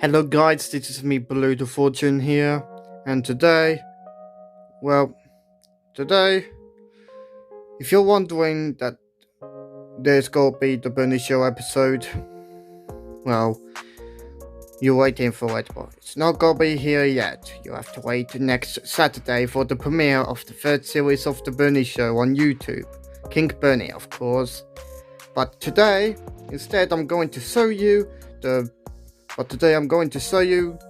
Hello guys, this is me Blue the Fortune here, and well, today, if you're wondering that there's gonna be the Bernie Show episode, well, you're waiting for it, but it's not gonna be here yet. You have to wait next Saturday for the premiere of the third series of the Bernie Show on YouTube, King Bernie of course. But today, instead I'm going to show you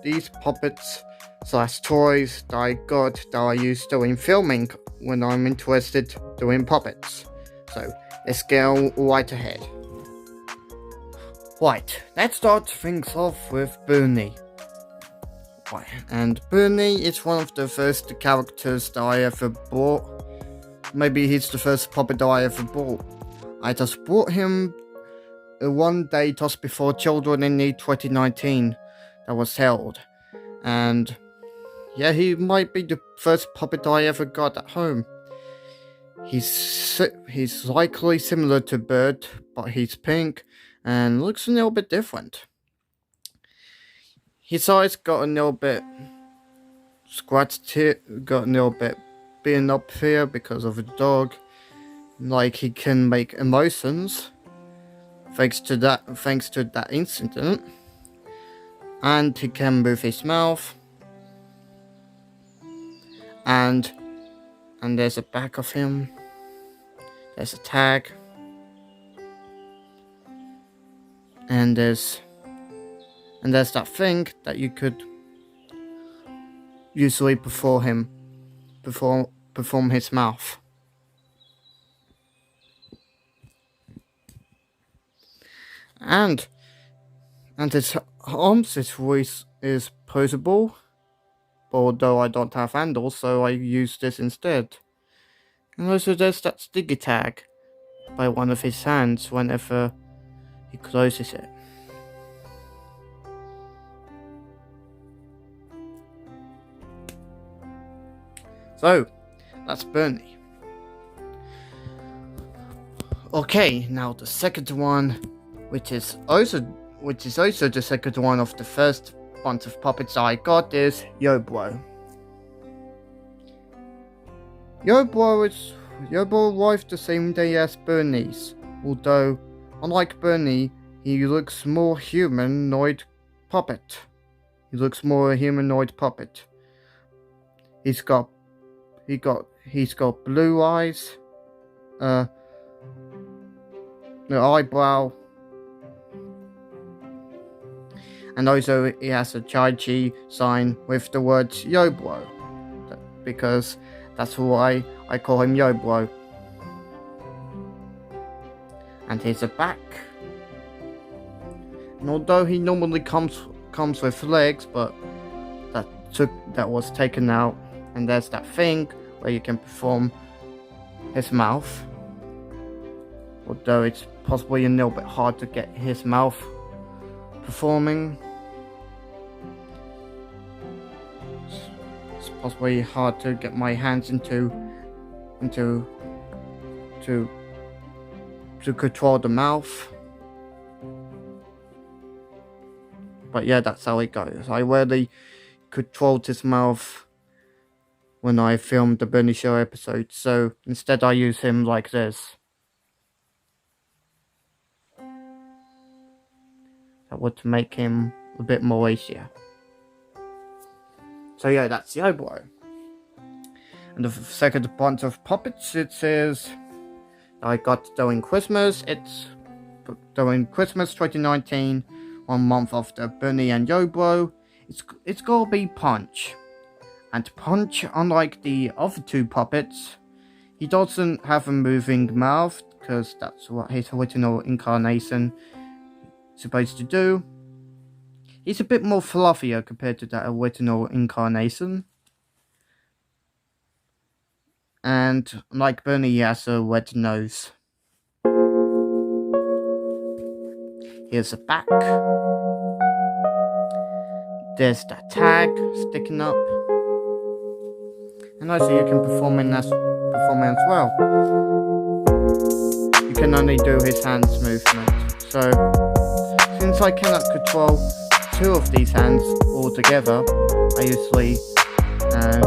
these puppets / toys that I got that I use during filming when I'm interested doing puppets. So let's go right ahead. Right, let's start things off with Bernie. Right, and Bernie is one of the first characters that I ever bought. Maybe he's the first puppet that I ever bought. I just bought him one day just before Children in Need 2019 that was held, and yeah, he might be the first puppet I ever got at home. He's likely similar to Bird, but he's pink and looks a little bit different. His eyes got a little bit scratched here, got a little bit beaten up here because of a dog. Like, he can make emotions thanks to that incident, and he can move his mouth, and there's a back of him, there's a tag, and there's that thing that you could usually perform his mouth. And his arms is posable, although I don't have handles, so I use this instead. And also there's that sticky tag by one of his hands whenever he closes it. So, that's Bernie. Okay, now the second one, which is also the second one of the first bunch of puppets I got, is Yobro. Yobro arrived the same day as Bernie's, although, unlike Bernie, he looks more humanoid puppet. He's got blue eyes, the eyebrow, and also he has a Chi-Chi sign with the words Yobro, because that's why I call him Yobro. And here's a back. And although he normally comes with legs, but that was taken out, and there's that thing where you can perform his mouth. Although it's possibly a little bit hard to get his mouth performing. It's possibly hard to get my hands to control the mouth. But yeah, that's how it goes. I rarely controlled his mouth when I filmed the Bernie Show episode, so instead I use him like this. That would make him a bit more easier. So yeah, that's Yobro. And the second bunch of puppets, it says I got during Christmas. It's during Christmas 2019, 1 month after Bernie and Yobro. It's gonna be Punch. And Punch, unlike the other two puppets, he doesn't have a moving mouth, because that's what his original incarnation is supposed to do. He's a bit more fluffier compared to that original incarnation. And like Bernie, he has a red nose. Here's a back. There's that tag sticking up. And also you can perform as well. You can only do his hands movement. So, since I cannot control two of these hands all together, I usually, and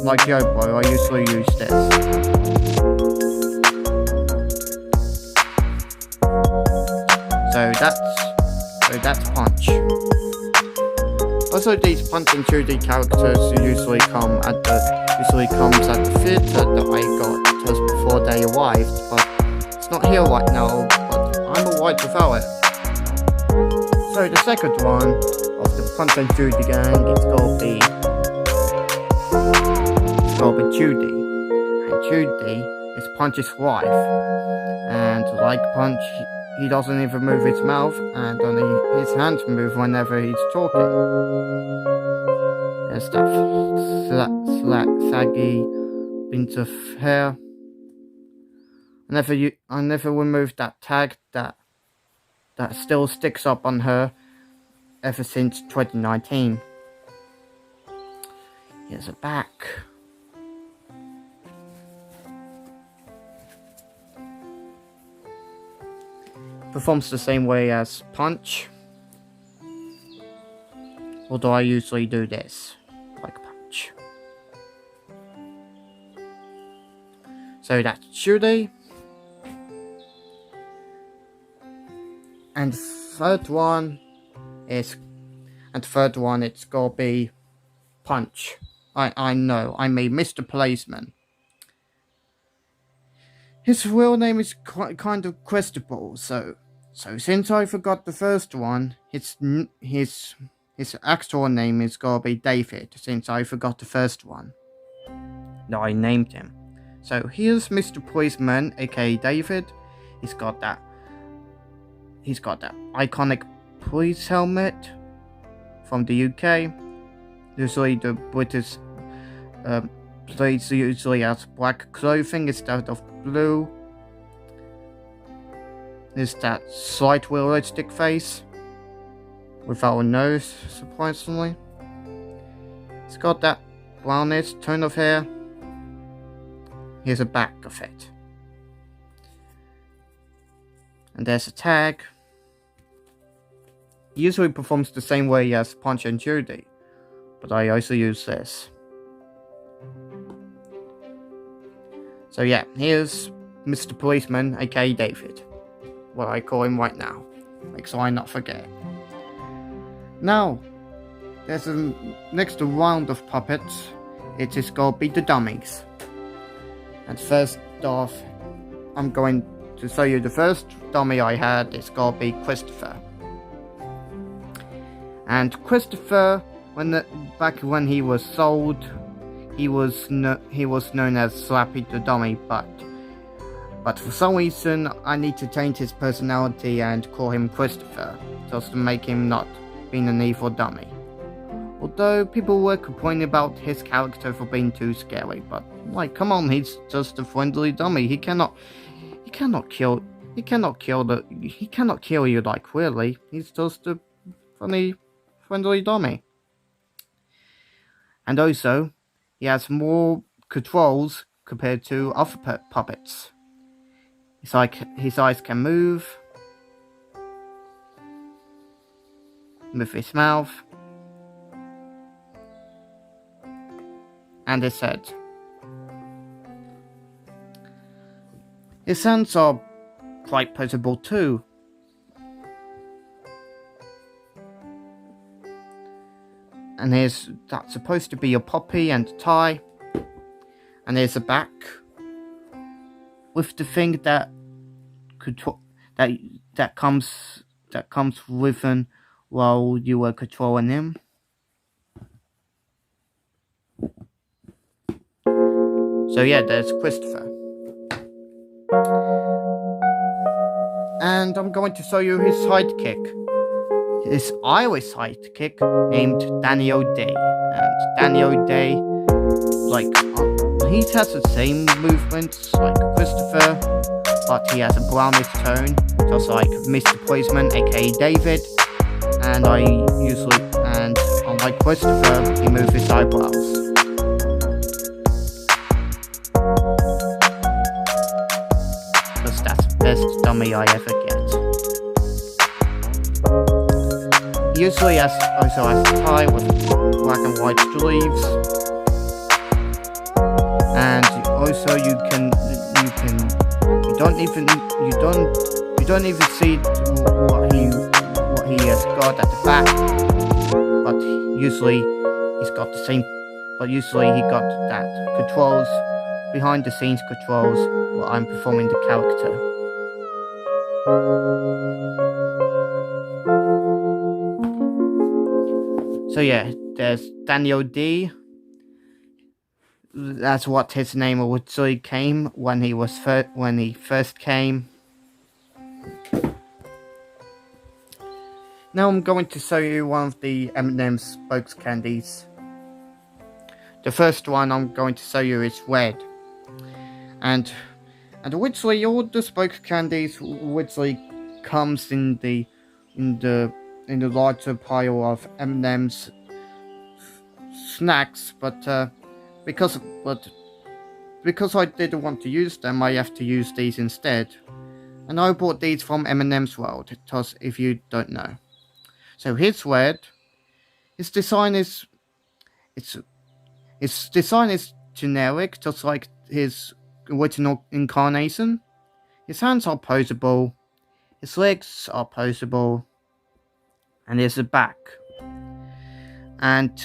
like Yobo, I usually use this. So that's Punch. Also, these Punch and Judy characters usually comes at the theater that I got just before they arrived, but it's not here right now. But I'm alright without it. So the second one of the Punch and Judy gang is gonna be Judy, and Judy is Punch's wife, and like Punch, he doesn't even move his mouth, and only his hands move whenever he's talking. There's that saggy bit of hair. I never removed that tag that still sticks up on her ever since 2019. Here's her back. Performs the same way as Punch, although I usually do this like Punch. So that's Judy. And the third one it's gonna be Punch. I know, I made Mr. Policeman. His real name is kind of questionable, so since I forgot the first one, his actual name is gonna be David, since I forgot the first one. No, I named him. So here's Mr. Policeman, aka David. He's got that iconic police helmet from the UK. Usually the British police usually has black clothing instead of blue. There's that slight realistic face without a nose, surprisingly. It's got that brownish tone of hair. Here's a back of it. And there's a tag. He usually performs the same way as Punch and Judy, but I also use this. So yeah, here's Mr. Policeman, aka David. What I call him right now, so I not forget. Now, there's a next round of puppets. It is gonna be the dummies. And first off, I'm going to show you the first dummy I had. It's gonna be Christopher. And Christopher, back when he was sold, he was known as Slappy the Dummy, but for some reason I need to change his personality and call him Christopher, just to make him not being an evil dummy. Although people were complaining about his character for being too scary, but like, come on, he's just a friendly dummy. He cannot kill you, like, really. He's just a funny, friendly dummy. And also, he has more controls compared to other puppets. It's like his eyes can move his mouth, and his head. His hands are quite possible too. And that's supposed to be a poppy and a tie. And here's a back with the thing that comes with him while you were controlling him. So yeah, there's Christopher. And I'm going to show you his sidekick. His Irish sidekick named Danny O'Day. And Danny O'Day, he has the same movements like Christopher, but he has a brownish tone, just like Mr. Policeman, aka David. And unlike Christopher, he moves his eyebrows. That's the best dummy I ever get. usually also has pie with black and white leaves, and also you don't even see what he has got at the back, but usually he's got the same. But usually he got that controls, behind the scenes controls, while I'm performing the character. So yeah, there's Daniel D. That's what his name originally came when he first came. Now I'm going to show you one of the M&M's spokes candies. The first one I'm going to show you is red, and originally all the spokes candies originally comes in the larger pile of M&M's snacks, but because I didn't want to use them, I have to use these instead. And I bought these from M&M's World, if you don't know. So here's red. His design is generic, just like his original incarnation. His hands are posable, his legs are posable, and there's a back. And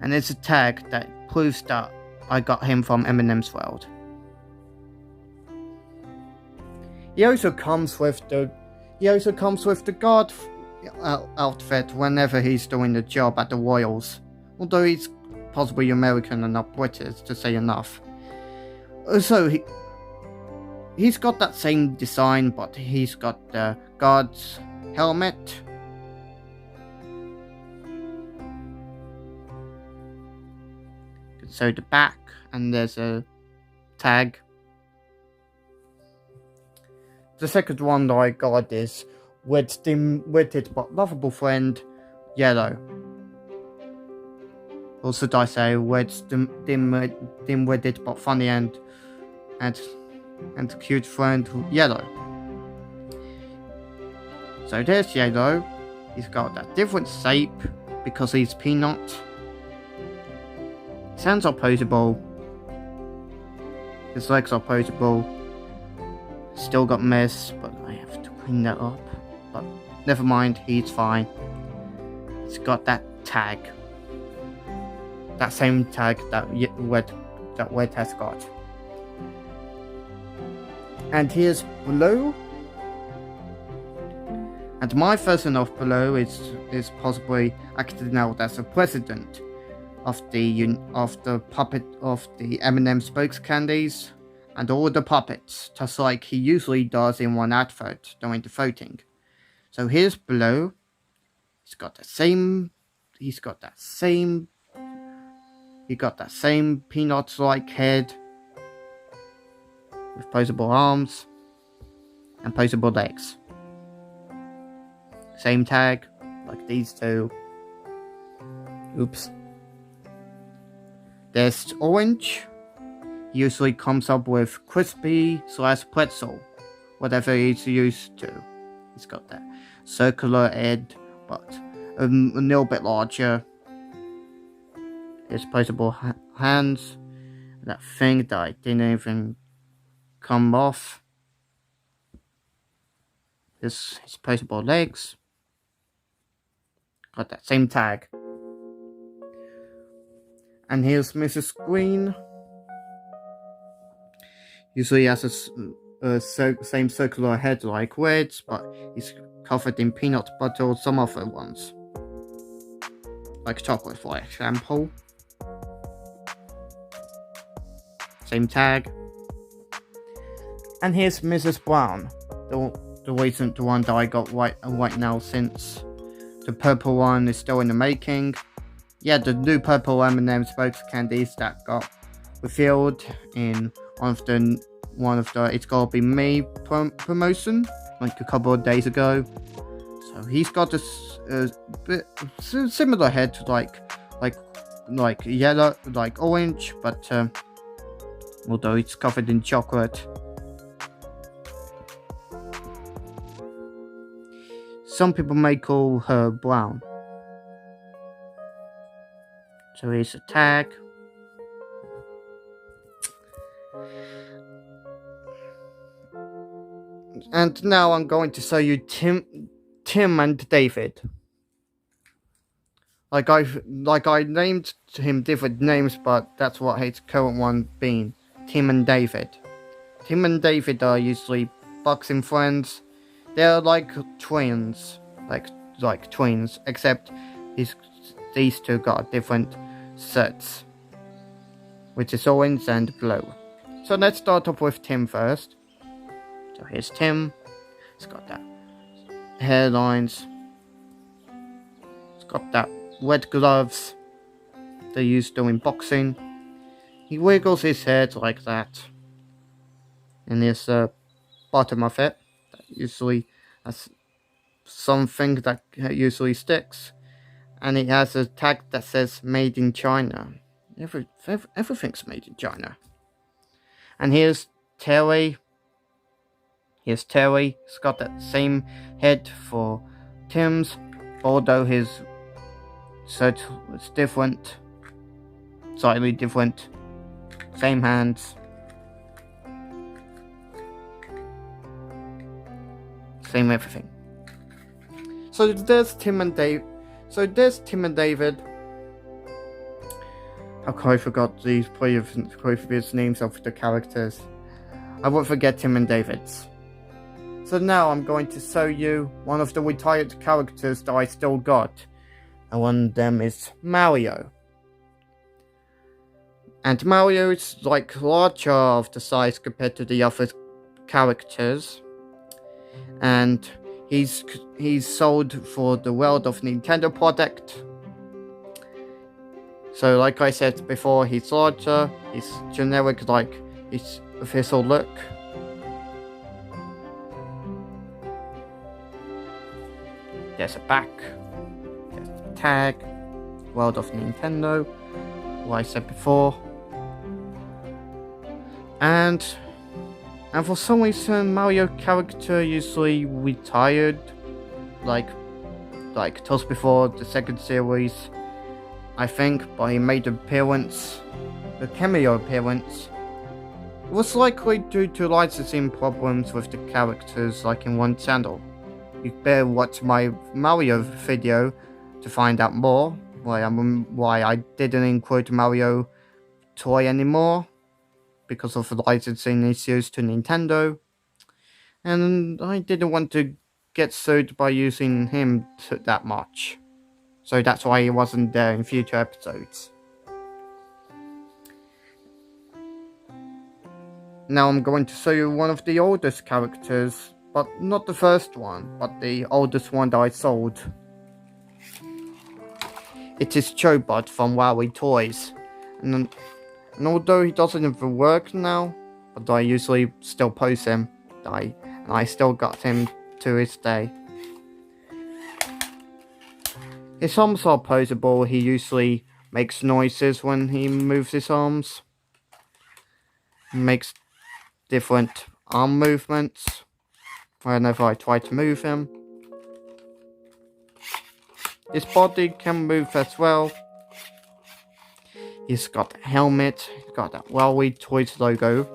there's a tag that proves that I got him from M&M's World. He also comes with the guard outfit whenever he's doing the job at the Royals, although he's possibly American and not British, to say enough. So he's got that same design, but he's got the guard's helmet. So the back, and there's a tag. The second one that I got is Red's dim-witted but lovable friend, Yellow. Or should I say, Red's dim-witted but funny and cute friend, Yellow. So there's Yellow. He's got that different shape because he's Peanut. His hands are posable. His legs are posable. Still got mess, but I have to clean that up. But never mind, he's fine. He's got that tag. That same tag that Red has got. And here's Blue. And my version of Blue is possibly acting out as a president of the puppet of the M&M spokes candies and all the puppets, just like he usually does in one advert during the voting. So here's Blue. He got that same peanut-like head with posable arms and posable legs. Same tag like these two. Oops. There's Orange. He usually comes up with crispy / pretzel, whatever he's used to. He's got that circular head, but a little bit larger. His posable hands, that thing that I didn't even come off. His posable legs. Got that same tag. And here's Mrs. Green. Usually has a same circular head like Red's, but he's covered in peanut butter or some other ones. Like chocolate, for example. Same tag. And here's Mrs. Brown, the recent one that I got right now, since the purple one is still in the making. Yeah, the new purple M&M spokes candies that got revealed in one of the It's Gotta Be Me promotion like a couple of days ago. So he's got a bit similar head to like yellow, like orange, but although it's covered in chocolate. Some people may call her brown, So here's a tag. And now I'm going to show you Tim and David. Like I named him different names, but that's what his current one being. Tim and David. Tim and David are usually boxing friends. They're like twins. Like twins, except these two got different sets, which is orange and blue. So let's start off with Tim first. So here's Tim. He's got that hairlines. He's got that red gloves they use doing boxing. He wiggles his head like that. And here's the bottom of it. That usually has something that usually sticks. And it has a tag that says Made in China. Everything's made in China. And here's Terry. He's got that same head for Tim's, although his shirt is different, slightly different. Same hands, same everything. So there's Tim and David. How come I forgot these previous names of the characters? I won't forget Tim and David's. So now I'm going to show you one of the retired characters that I still got. And one of them is Mario. And Mario is like larger of the size compared to the other characters. And he's sold for the World of Nintendo product. So like I said before, he's larger, he's generic like his official look. There's a back, there's a tag, World of Nintendo, what I said before. And for some reason Mario character usually retired, like just before the second series, I think, but he made an appearance, a cameo appearance. It was likely due to licensing problems with the characters like in one channel. You better watch my Mario video to find out more why I didn't include Mario toy anymore because of the licensing issues to Nintendo, and I didn't want to get sued by using him that much, so that's why he wasn't there in future episodes. Now I'm going to show you one of the oldest characters, but not the first one, but the oldest one that I sold. It is Chobot from Wowie Toys, and although he doesn't even work now, but I usually still post him, and I still got him to this day. His arms are poseable. He usually makes noises when he moves his arms. He makes different arm movements whenever I try to move him. His body can move as well. He's got a helmet, he's got that Wowie Toys logo,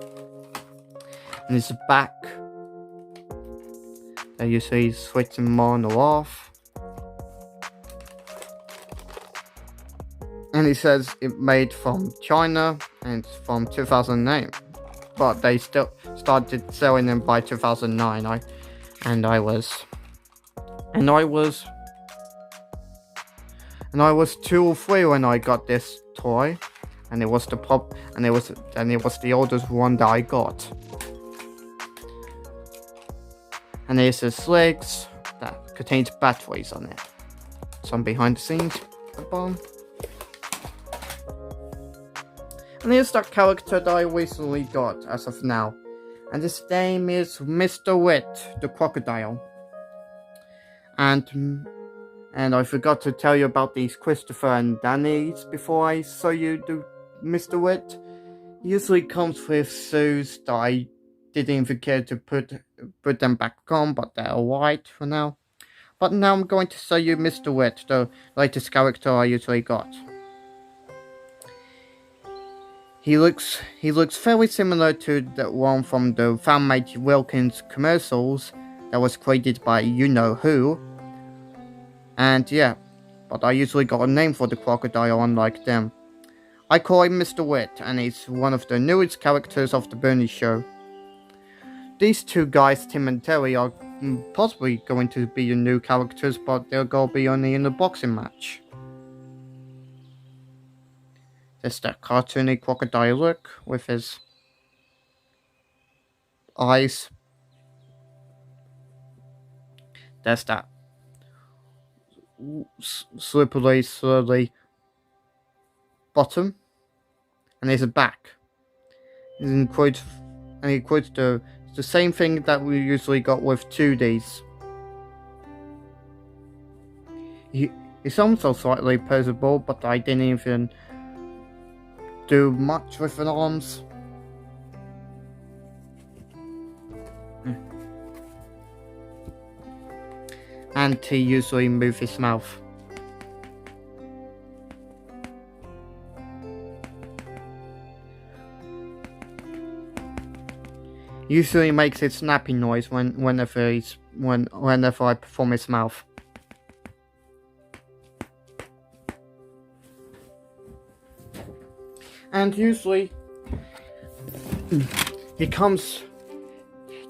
and his back. There you see switching him on or off. And he says it made from China and it's from 2008. But they still started selling them by 2009. I was 2 or 3 when I got this toy, and it was the oldest one that I got. And here's his legs that contains batteries on it. Some behind the scenes at the bottom. And here's that character that I recently got as of now. And his name is Mr. Wit, the crocodile. And I forgot to tell you about these Christopher and Danny's before I show you the Mr. Wit. He usually comes with shoes that I didn't even care to put them back on, but they're white for now. But now I'm going to show you Mr. Wit, the latest character I usually got. he looks very similar to the one from the fanmade Wilkins commercials that was created by you know who. And yeah, but I usually got a name for the crocodile unlike them. I call him Mr. Wit, and he's one of the newest characters of the Bernie show. These two guys, Tim and Terry, are possibly going to be the new characters, but they're going to be only in the boxing match. There's that cartoony crocodile look with his eyes. There's that slowly bottom, and there's a back. He quotes the same thing that we usually got with 2Ds. His arms are slightly posable, but I didn't even do much with the arms. And he usually moves his mouth. Usually makes a snapping noise whenever I perform his mouth. And usually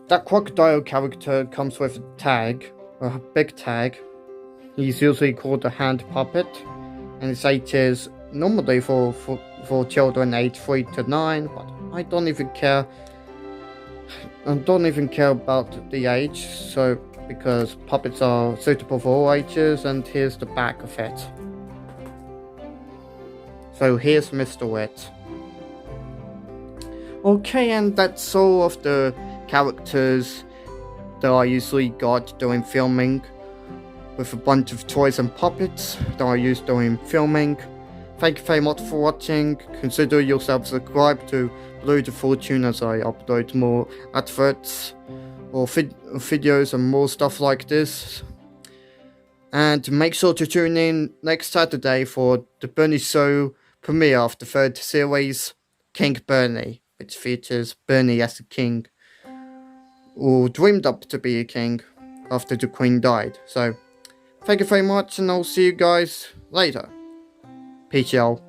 that crocodile character comes with a tag, a big tag. He's usually called a hand puppet, and his age is normally for children aged 3 to 9, but I don't even care. I don't even care about the age, so because puppets are suitable for all ages, and here's the back of it. So here's Mr. Wit. Okay, and that's all of the characters that I usually got during filming, with a bunch of toys and puppets that I used during filming. Thank you very much for watching. Consider yourself subscribed to Blue the Fortune as I upload more adverts or videos and more stuff like this. And make sure to tune in next Saturday for the Bernie Show premiere of the third series, King Bernie, which features Bernie as a king, or dreamed up to be a king after the Queen died. So, thank you very much, and I'll see you guys later. Peace out.